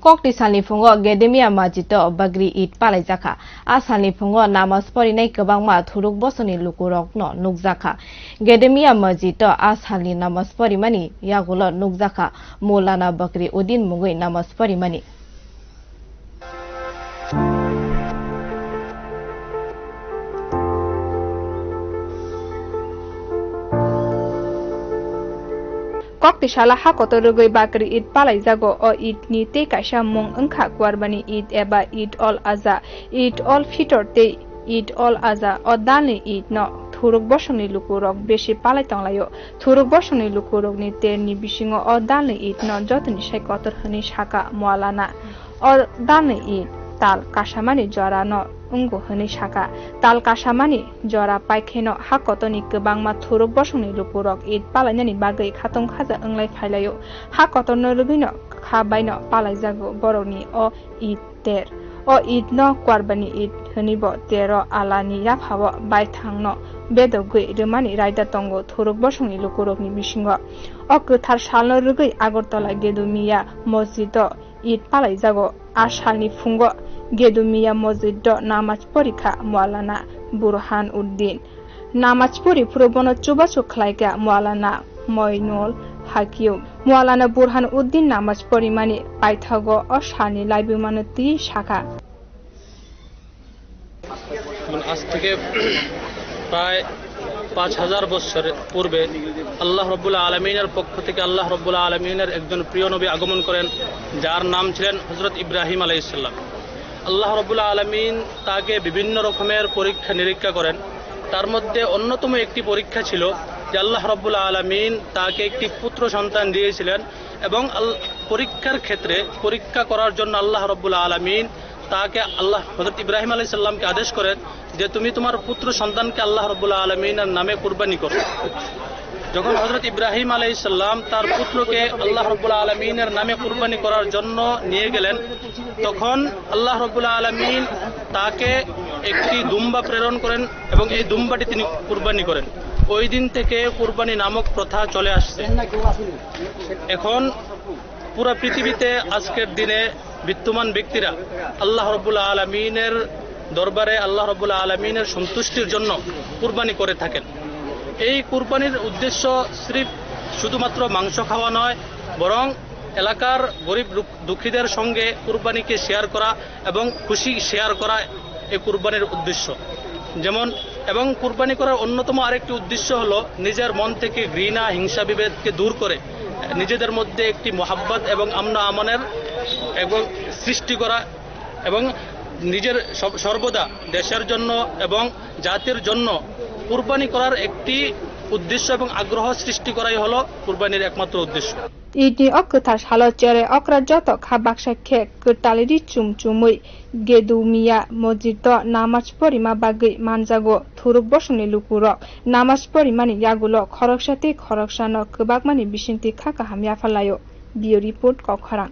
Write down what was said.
Koktisal-ni phwngw Gedumia Masjid Bakri Eid palaijakha Asal-ni phwngw Namaz porinai kwbangma thurwk bosongni lukorog no nukjakha Gedumia Masjid Asal-ni Namaz porimani yagulo nukjakha Maulana Bakri Uddin mungui Namaz porimani Koktisal hakotorugui Bakri Eid palaijago o Eid ni te kaisa mung wngkha kwbangma Eid eba Eid al-Adha Eid al-Fitr te Eid al-Adha o dalni Eid no thurwk bosongni lukorog beshi palaitanglayo thurwk bosongni lukorog ni terni bisingo o dalni Eid no jotoni saikotor hini saka Maulana o dalni Eid tal kasamani jora no ungo hini saka tal kasamani jora paikheno hakotoni kwbangma thurwk bosongni lukorog Eid palainani bagui khatong khaja onglai phailayo hakotorno rubino khabaino palaijago boroni o Eid ter o Eid no kwbangma Eid hinibo tero alani yaphabo baithangno bedogui remani raida tongo thurwk bosongni lukorogni bisingo o kwthar salno rugui Agartala Gedumia Masjid Eid palaijago Asal-ni phwngw Gedumia Masjid Namaz porikha Maulana Burhan Uddin Namaz pori purbono chubachu khlaika Maulana Maulana Burhan Uddin Namaz porimani paithago Asal-ni laibumanati shaka আজ থেকে প্রায় 5000 বছর পূর্বে আল্লাহ রাব্বুল আলামিনের পক্ষ থেকে আল্লাহ রাব্বুল আলামিনের একজন প্রিয় নবী আগমন করেন যার নাম ছিলেন হযরত ইব্রাহিম আলাইহিস সালাম আল্লাহ রাব্বুল আলামিন তাকে বিভিন্ন রকমের পরীক্ষা নিরীক্ষা করেন তার মধ্যে অন্যতম একটি পরীক্ষা ছিল যে আল্লাহ রাব্বুল আলামিন তাকে একটি পুত্র সন্তান দিয়েছিলেন এবং পরীক্ষার ক্ষেত্রে পরীক্ষা করার জন্য আল্লাহ রাব্বুল আলামিন তাকে আল্লাহ হযরত ইব্রাহিম আলাইহিস সালামকে আদেশ করেন যে তুমি তোমার পুত্র সন্তানকে আল্লাহ রাব্বুল আলামিনের নামে কুরবানি করো যখন হযরত ইব্রাহিম আলাইহিস সালাম তার পুত্রকে আল্লাহ রাব্বুল আলামিনের নামে কুরবানি করার জন্য নিয়ে গেলেন তখন আল্লাহ রাব্বুল আলামিন তাকে একটি দুম্বা প্রেরণ করেন এবং এই দুম্বাটি তিনি কুরবানি করেন ওই দিন থেকে কুরবানি নামক প্রথা চলে আসছে এখন পুরো পৃথিবীতে আজকের দিনে বিদ্যমান ব্যক্তিরা আল্লাহ রাব্বুল আলামিনের দরবারে আল্লাহ রাব্বুল আলামিনের সন্তুষ্টির জন্য কুরবানি করে থাকেন এই কুরবানির উদ্দেশ্য শুধুমাত্র মাংস খাওয়া নয় বরং এলাকার গরিব দুঃখীদের সঙ্গে কুরবানিকে শেয়ার করা এবং খুশি শেয়ার করা এই কুরবানির উদ্দেশ্য যেমন এবং কুরবানি করার অন্যতম আরেকটি উদ্দেশ্য হলো নিজের মন থেকে ঘৃণা হিংসা বিভেদকে দূর করে নিজেদের মধ্যে একটি মহাব্বত এবং আমন আমানের এবং সৃষ্টি করা এবং নিজের সর্বদা দেশের জন্য এবং জাতির জন্য কুরবানি করার একটি উদ্দেশ্য এবং আগ্রহ সৃষ্টি করাই হলো কুরবানির একমাত্র উদ্দেশ্য Idi okthar salo chere okra joto khabaksa khe ktaliri chumchumui Gedumia Masjid Namaz porima bagui manjago thurwk bosongni lukorog Namaz porimani yagulo khoroksati khoroksano kwbangmani bisinti khaka hamya phalayo bio report kokharang